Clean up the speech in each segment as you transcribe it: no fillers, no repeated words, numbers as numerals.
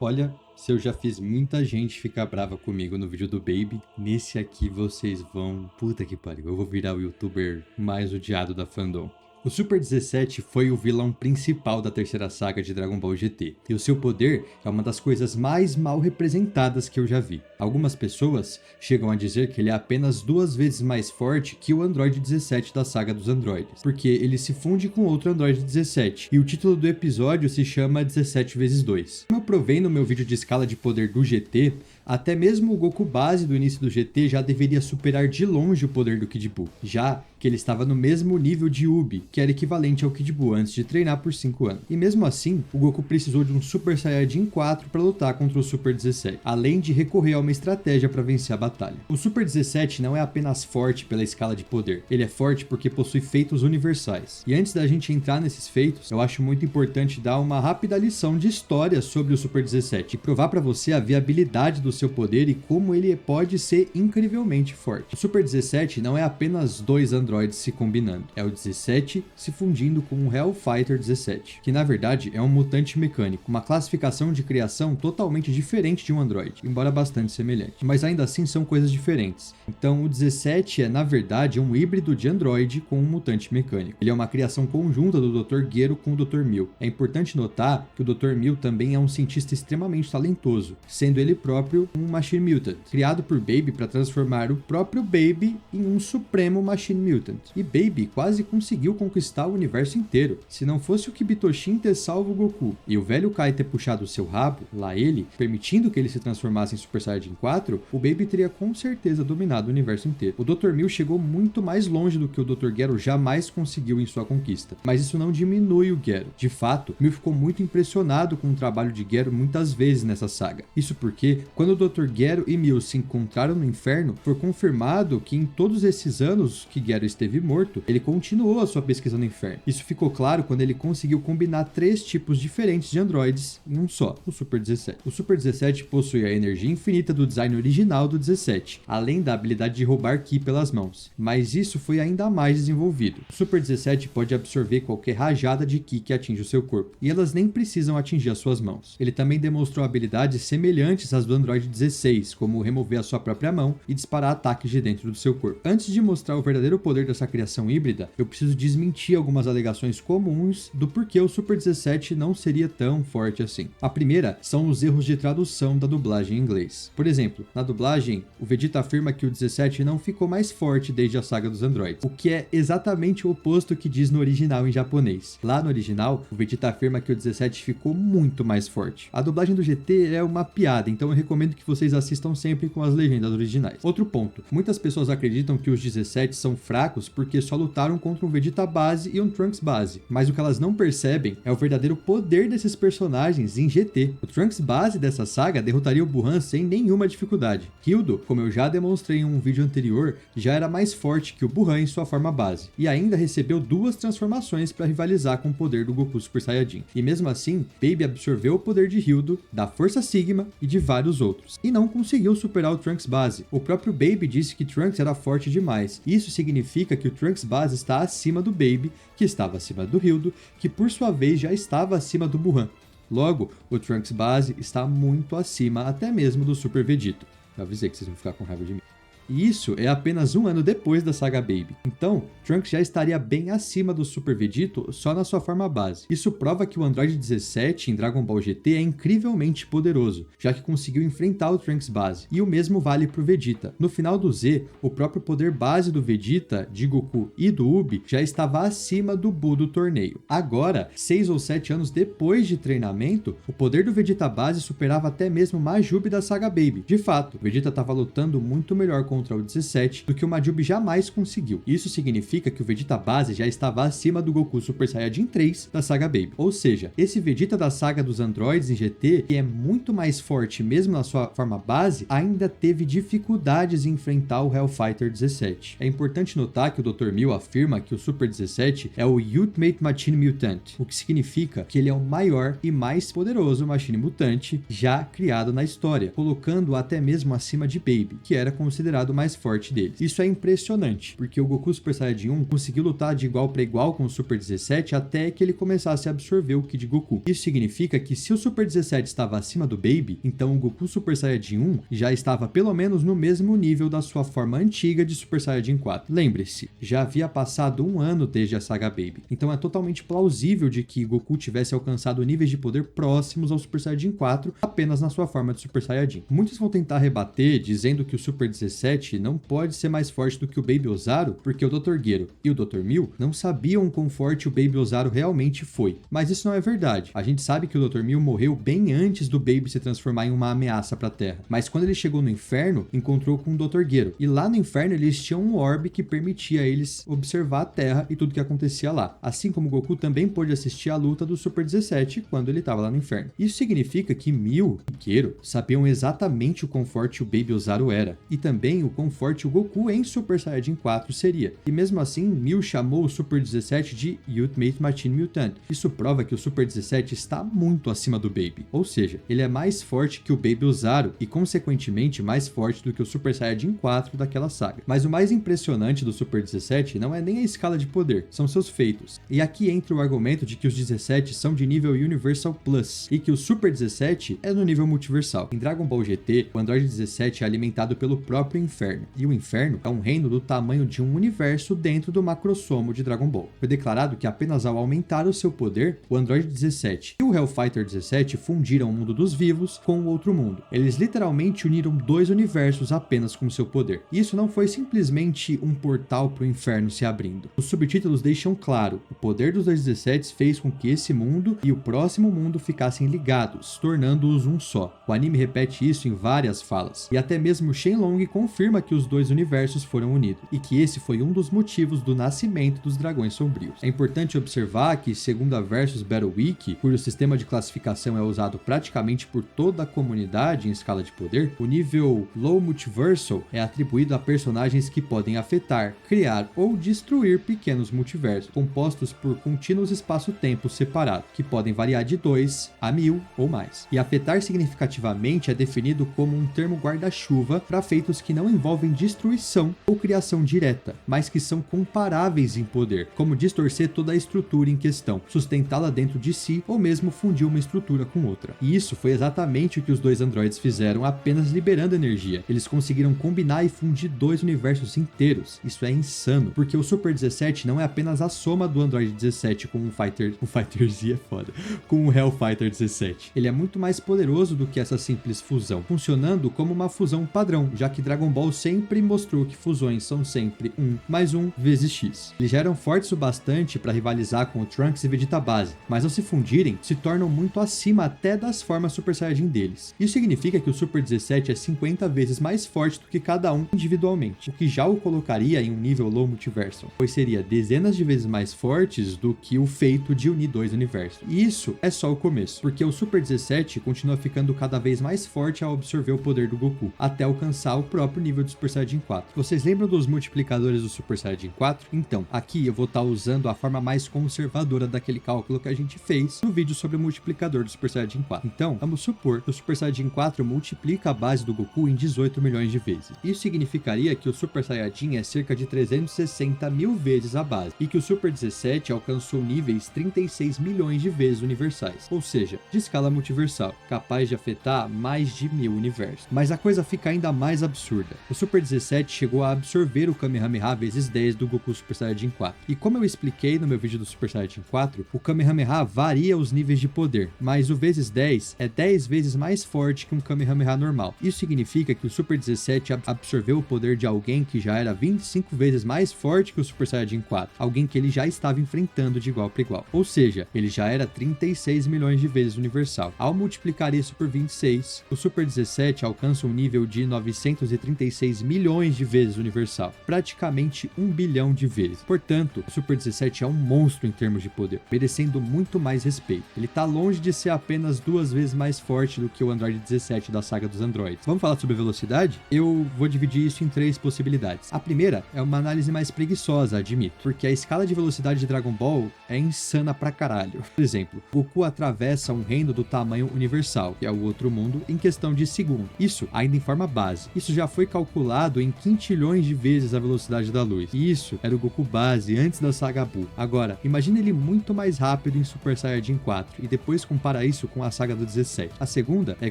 Olha, se eu já fiz muita gente ficar brava comigo no vídeo do Baby, nesse aqui vocês vão... Puta que pariu, eu vou virar o youtuber mais odiado da fandom. O Super 17 foi o vilão principal da terceira saga de Dragon Ball GT, e o seu poder é uma das coisas mais mal representadas que eu já vi. Algumas pessoas chegam a dizer que ele é apenas 2 vezes mais forte que o Android 17 da saga dos androides, porque ele se funde com outro Android 17, e o título do episódio se chama 17 vezes 2. Como eu provei no meu vídeo de escala de poder do GT, até mesmo o Goku base do início do GT já deveria superar de longe o poder do Kid Buu, já que ele estava no mesmo nível de Ubi, que era equivalente ao Kid Buu antes de treinar por 5 anos. E mesmo assim, o Goku precisou de um Super Saiyajin 4 para lutar contra o Super 17, além de recorrer a uma estratégia para vencer a batalha. O Super 17 não é apenas forte pela escala de poder, ele é forte porque possui feitos universais. E antes da gente entrar nesses feitos, eu acho muito importante dar uma rápida lição de história sobre o Super 17 e provar para você a viabilidade do seu poder e como ele pode ser incrivelmente forte. O Super 17 não é apenas 2 androides se combinando, é o 17 se fundindo com o Hellfighter 17, que na verdade é um mutante mecânico, uma classificação de criação totalmente diferente de um androide, embora bastante semelhante, mas ainda assim são coisas diferentes. Então o 17 é na verdade um híbrido de androide com um mutante mecânico. Ele é uma criação conjunta do Dr. Gero com o Dr. Mill. É importante notar que o Dr. Mill também é um cientista extremamente talentoso, sendo ele próprio um Machine Mutant, criado por Baby para transformar o próprio Baby em um supremo Machine Mutant. E Baby quase conseguiu conquistar o universo inteiro. Se não fosse o Kibitoshin ter salvo o Goku e o velho Kai ter puxado o seu rabo, lá ele, permitindo que ele se transformasse em Super Saiyajin 4, o Baby teria com certeza dominado o universo inteiro. O Dr. Mill chegou muito mais longe do que o Dr. Gero jamais conseguiu em sua conquista, mas isso não diminui o Gero. De fato, Mill ficou muito impressionado com o trabalho de Gero muitas vezes nessa saga. Isso porque, quando o Dr. Gero e Mill se encontraram no inferno, foi confirmado que em todos esses anos que Gero esteve morto, ele continuou a sua pesquisa no inferno. Isso ficou claro quando ele conseguiu combinar 3 tipos diferentes de androides em um só, o Super 17. O Super 17 possui a energia infinita do design original do 17, além da habilidade de roubar Ki pelas mãos, mas isso foi ainda mais desenvolvido. O Super 17 pode absorver qualquer rajada de Ki que atinge o seu corpo, e elas nem precisam atingir as suas mãos. Ele também demonstrou habilidades semelhantes às do Android 16, como remover a sua própria mão e disparar ataques de dentro do seu corpo. Antes de mostrar o verdadeiro poder dessa criação híbrida, eu preciso desmentir algumas alegações comuns do porquê o Super 17 não seria tão forte assim. A primeira são os erros de tradução da dublagem em inglês. Por exemplo, na dublagem, o Vegeta afirma que o 17 não ficou mais forte desde a saga dos androides, o que é exatamente o oposto que diz no original em japonês. Lá no original, o Vegeta afirma que o 17 ficou muito mais forte. A dublagem do GT é uma piada, então eu recomendo que vocês assistam sempre com as legendas originais. Outro ponto, muitas pessoas acreditam que os 17 são fracos porque só lutaram contra um Vegeta base e um Trunks base, mas o que elas não percebem é o verdadeiro poder desses personagens em GT. O Trunks base dessa saga derrotaria o Buhan sem nenhuma dificuldade. Hildo, como eu já demonstrei em um vídeo anterior, já era mais forte que o Buhan em sua forma base, e ainda recebeu 2 transformações para rivalizar com o poder do Goku Super Saiyajin. E mesmo assim, Baby absorveu o poder de Hildo, da Força Sigma e de vários outros, e não conseguiu superar o Trunks base. O próprio Baby disse que Trunks era forte demais. Isso significa que o Trunks base está acima do Baby, que estava acima do Hildo, que por sua vez já estava acima do Buhan. Logo, o Trunks base está muito acima até mesmo do Super Vegito. Eu avisei que vocês vão ficar com raiva de mim. E isso é apenas 1 ano depois da saga Baby. Então, Trunks já estaria bem acima do Super Vegito só na sua forma base. Isso prova que o Android 17 em Dragon Ball GT é incrivelmente poderoso, já que conseguiu enfrentar o Trunks base. E o mesmo vale pro Vegeta. No final do Z, o próprio poder base do Vegeta, de Goku e do Ubi já estava acima do Buu do torneio. Agora, 6 ou 7 anos depois de treinamento, o poder do Vegeta base superava até mesmo Majub da saga Baby. De fato, o Vegeta estava lutando muito melhor contra o 17 do que o Majub jamais conseguiu. Isso significa que o Vegeta base já estava acima do Goku Super Saiyajin 3 da saga Baby. Ou seja, esse Vegeta da saga dos androides em GT, que é muito mais forte mesmo na sua forma base, ainda teve dificuldades em enfrentar o Hellfighter 17. É importante notar que o Dr. Mill afirma que o Super 17 é o Ultimate Machine Mutant, o que significa que ele é o maior e mais poderoso Machine Mutante já criado na história, colocando-o até mesmo acima de Baby, que era considerado considerado o mais forte deles. Isso é impressionante, porque o Goku Super Saiyajin 1 conseguiu lutar de igual para igual com o Super 17 até que ele começasse a absorver o Ki de Goku. Isso significa que se o Super 17 estava acima do Baby, então o Goku Super Saiyajin 1 já estava pelo menos no mesmo nível da sua forma antiga de Super Saiyajin 4. Lembre-se, já havia passado um ano desde a saga Baby, então é totalmente plausível de que Goku tivesse alcançado níveis de poder próximos ao Super Saiyajin 4 apenas na sua forma de Super Saiyajin. Muitos vão tentar rebater dizendo que o Super 17 não pode ser mais forte do que o Baby Ozaru porque o Dr. Gero e o Dr. Mil não sabiam quão forte o Baby Ozaru realmente foi. Mas isso não é verdade. A gente sabe que o Dr. Mil morreu bem antes do Baby se transformar em uma ameaça para a Terra. Mas quando ele chegou no inferno, encontrou com o Dr. Gero. E lá no inferno eles tinham um orbe que permitia a eles observar a Terra e tudo que acontecia lá. Assim como Goku também pôde assistir a luta do Super 17 quando ele estava lá no inferno. Isso significa que Mil e Gero sabiam exatamente o quão forte o Baby Ozaru era. E também o quão forte o Goku em Super Saiyajin 4 seria. E mesmo assim, Mil chamou o Super 17 de Ultimate Machine Mutant. Isso prova que o Super 17 está muito acima do Baby. Ou seja, ele é mais forte que o Baby Ozaru e consequentemente mais forte do que o Super Saiyajin 4 daquela saga. Mas o mais impressionante do Super 17 não é nem a escala de poder, são seus feitos. E aqui entra o argumento de que os 17 são de nível Universal Plus e que o Super 17 é no nível multiversal. Em Dragon Ball GT, o Android 17 é alimentado pelo próprio Inferno. E o Inferno é um reino do tamanho de um universo dentro do macrossomo de Dragon Ball. Foi declarado que apenas ao aumentar o seu poder, o Android 17 e o Hellfighter 17 fundiram o mundo dos vivos com o outro mundo. Eles literalmente uniram dois universos apenas com seu poder. E isso não foi simplesmente um portal para o inferno se abrindo. Os subtítulos deixam claro, o poder dos 17 fez com que esse mundo e o próximo mundo ficassem ligados, tornando-os um só. O anime repete isso em várias falas, e até mesmo Shenlong confirma que os dois universos foram unidos, e que esse foi um dos motivos do nascimento dos Dragões Sombrios. É importante observar que, segundo a Versus Battle Wiki, cujo sistema de classificação é usado praticamente por toda a comunidade em escala de poder, o nível Low Multiversal é atribuído a personagens que podem afetar, criar ou destruir pequenos multiversos, compostos por contínuos espaço-tempo separados, que podem variar de 2 a 1000 ou mais. E afetar significativamente é definido como um termo guarda-chuva para feitos que não envolvem destruição ou criação direta, mas que são comparáveis em poder, como distorcer toda a estrutura em questão, sustentá-la dentro de si ou mesmo fundir uma estrutura com outra. E isso foi exatamente o que os dois androides fizeram apenas liberando energia. Eles conseguiram combinar e fundir dois universos inteiros. Isso é insano, porque o Super 17 não é apenas a soma do Android 17 com o Fighter Z é foda, com o Hellfighter 17. Ele é muito mais poderoso do que essa simples fusão, funcionando como uma fusão padrão, já que Dragon Ball sempre mostrou que fusões são sempre 1 mais 1 vezes X. Eles já eram fortes o bastante para rivalizar com o Trunks e Vegeta base, mas ao se fundirem, se tornam muito acima até das formas Super Saiyajin deles. Isso significa que o Super 17 é 50 vezes mais forte do que cada um individualmente, o que já o colocaria em um nível Low Multiversal, pois seria dezenas de vezes mais fortes do que o feito de unir dois universos. E isso é só o começo, porque o Super 17 continua ficando cada vez mais forte ao absorver o poder do Goku, até alcançar o próprio nível do Super Saiyajin 4. Vocês lembram dos multiplicadores do Super Saiyajin 4? Então, aqui eu vou estar usando a forma mais conservadora daquele cálculo que a gente fez no vídeo sobre o multiplicador do Super Saiyajin 4. Então, vamos supor que o Super Saiyajin 4 multiplica a base do Goku em 18 milhões de vezes. Isso significaria que o Super Saiyajin é cerca de 360 mil vezes a base, e que o Super 17 alcançou níveis 36 milhões de vezes universais, ou seja, de escala multiversal, capaz de afetar mais de 1000 universos. Mas a coisa fica ainda mais absurda. O Super 17 chegou a absorver o Kamehameha vezes 10 do Goku Super Saiyajin 4. E como eu expliquei no meu vídeo do Super Saiyajin 4, o Kamehameha varia os níveis de poder, mas o vezes 10 é 10 vezes mais forte que um Kamehameha normal. Isso significa que o Super 17 absorveu o poder de alguém que já era 25 vezes mais forte que o Super Saiyajin 4, alguém que ele já estava enfrentando de igual para igual. Ou seja, ele já era 36 milhões de vezes universal. Ao multiplicar isso por 26, o Super 17 alcança um nível de 936 milhões de vezes universal, praticamente 1 bilhão de vezes. Portanto, o Super 17 é um monstro em termos de poder, merecendo muito mais respeito. Ele tá longe de ser apenas 2 vezes mais forte do que o Android 17 da saga dos Androids. Vamos falar sobre velocidade? Eu vou dividir isso em 3 possibilidades. A primeira é uma análise mais preguiçosa, admito, porque a escala de velocidade de Dragon Ball é insana pra caralho. Por exemplo, Goku atravessa um reino do tamanho universal, que é o outro mundo, em questão de segundo. Isso ainda em forma base. Isso já foi calculado em quintilhões de vezes a velocidade da luz. E isso era o Goku base antes da saga Buu. Agora, imagine ele muito mais rápido em Super Saiyajin 4 e depois compara isso com a saga do 17. A segunda é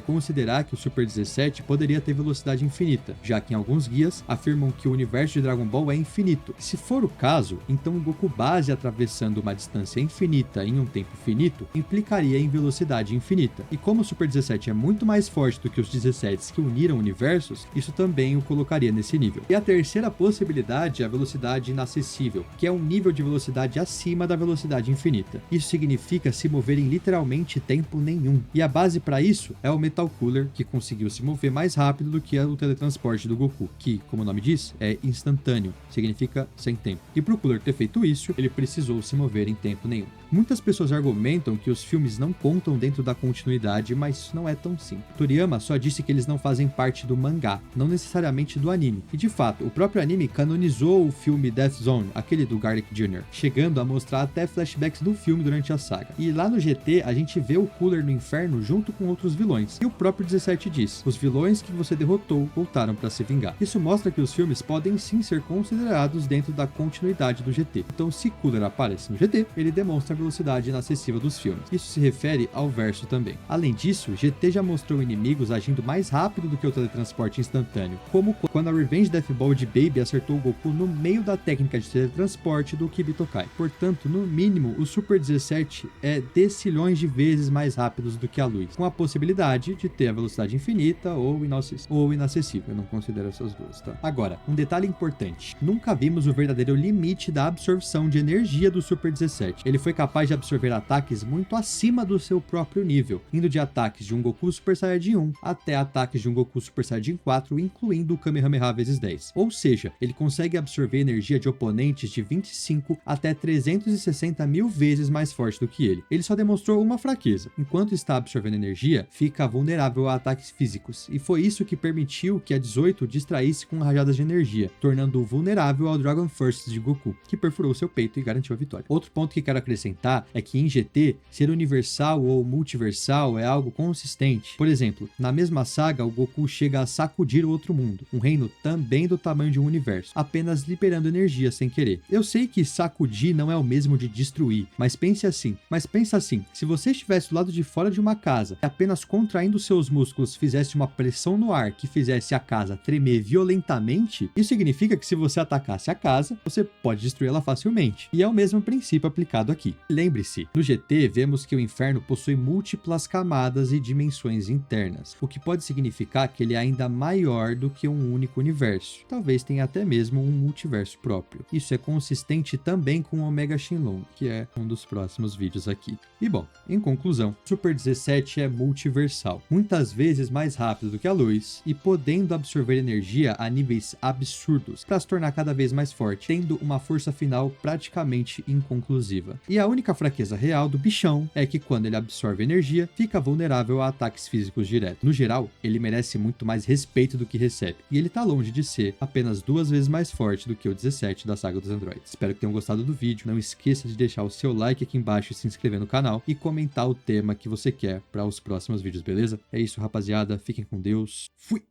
considerar que o Super 17 poderia ter velocidade infinita, já que em alguns guias afirmam que o universo de Dragon Ball é infinito. Se for o caso, então o Goku base atravessando uma distância infinita em um tempo finito implicaria em velocidade infinita. E como o Super 17 é muito mais forte do que os 17 que uniram universos, isso também o colocaria nesse nível. E a terceira possibilidade é a velocidade inacessível, que é um nível de velocidade acima da velocidade infinita. Isso significa se mover em literalmente tempo nenhum. E a base para isso é o Metal Cooler, que conseguiu se mover mais rápido do que o teletransporte do Goku, que, como o nome diz, é instantâneo, significa sem tempo. E para o Cooler ter feito isso, ele precisou se mover em tempo nenhum. Muitas pessoas argumentam que os filmes não contam dentro da continuidade, mas isso não é tão simples. Toriyama só disse que eles não fazem parte do mangá, não necessariamente do anime. E de fato, o próprio anime canonizou o filme Death Zone, aquele do Garlic Jr., chegando a mostrar até flashbacks do filme durante a saga. E lá no GT, a gente vê o Cooler no inferno junto com outros vilões. E o próprio 17 diz: os vilões que você derrotou voltaram para se vingar. Isso mostra que os filmes podem sim ser considerados dentro da continuidade do GT. Então, se Cooler aparece no GT, ele demonstra a velocidade inacessível dos filmes. Isso se refere ao verso também. Além disso, GT já mostrou inimigos agindo mais rápido do que o teletransporte instantâneo, como quando a Revenge Death Ball de Baby acertou o Goku no meio da técnica de teletransporte do Kibitokai. Portanto, no mínimo, o Super 17 é decilhões de vezes mais rápidos do que a luz, com a possibilidade de ter a velocidade infinita ou inacessível. Eu não considero essas duas, tá? Agora, um detalhe importante. Nunca vimos o verdadeiro limite da absorção de energia do Super 17. Ele foi capaz de absorver ataques muito acima do seu próprio nível, indo de ataques de um Goku Super Saiyajin 1 até ataques de um Goku Super Saiyajin 4, incluindo o Kamehameha vezes 10. Ou seja, ele consegue absorver energia de oponentes de 25 até 360 mil vezes mais forte do que ele. Ele só demonstrou uma fraqueza. Enquanto está absorvendo energia, fica vulnerável a ataques físicos, e foi isso que permitiu que a 18 distraísse com rajadas de energia, tornando-o vulnerável ao Dragon First de Goku, que perfurou seu peito e garantiu a vitória. Outro ponto que quero acrescentar é que em GT, ser universal ou multiversal é algo consistente. Por exemplo, na mesma saga, o Goku chega a sacudir o outro mundo, um reino também do tamanho de um universo, apenas liberando energia sem querer. Eu sei que sacudir não é o mesmo de destruir, mas pensa assim, se você estivesse do lado de fora de uma casa e apenas contraindo seus músculos fizesse uma pressão no ar que fizesse a casa tremer violentamente, isso significa que se você atacasse a casa, você pode destruí-la facilmente. E é o mesmo princípio aplicado aqui. Lembre-se, no GT vemos que o inferno possui múltiplas camadas e dimensões internas, o que pode significar que ele é ainda maior do que um único universo. Talvez tenha até mesmo um multiverso próprio. Isso é consistente também com o Omega Shenlong, que é um dos próximos vídeos aqui. E bom, em conclusão, Super 17 é multiversal, muitas vezes mais rápido do que a luz e podendo absorver energia a níveis absurdos para se tornar cada vez mais forte, tendo uma força final praticamente inconclusiva. E a única fraqueza real do bichão é que quando ele absorve energia, fica vulnerável a ataques físicos diretos. No geral, ele merece muito mais respeito do que recebe, e ele tá longe de ser apenas 2 vezes mais forte do que o 17 da saga dos androides. Espero que tenham gostado do vídeo, não esqueça de deixar o seu like aqui embaixo e se inscrever no canal e comentar o tema que você quer para os próximos vídeos, beleza? É isso, rapaziada, fiquem com Deus, fui!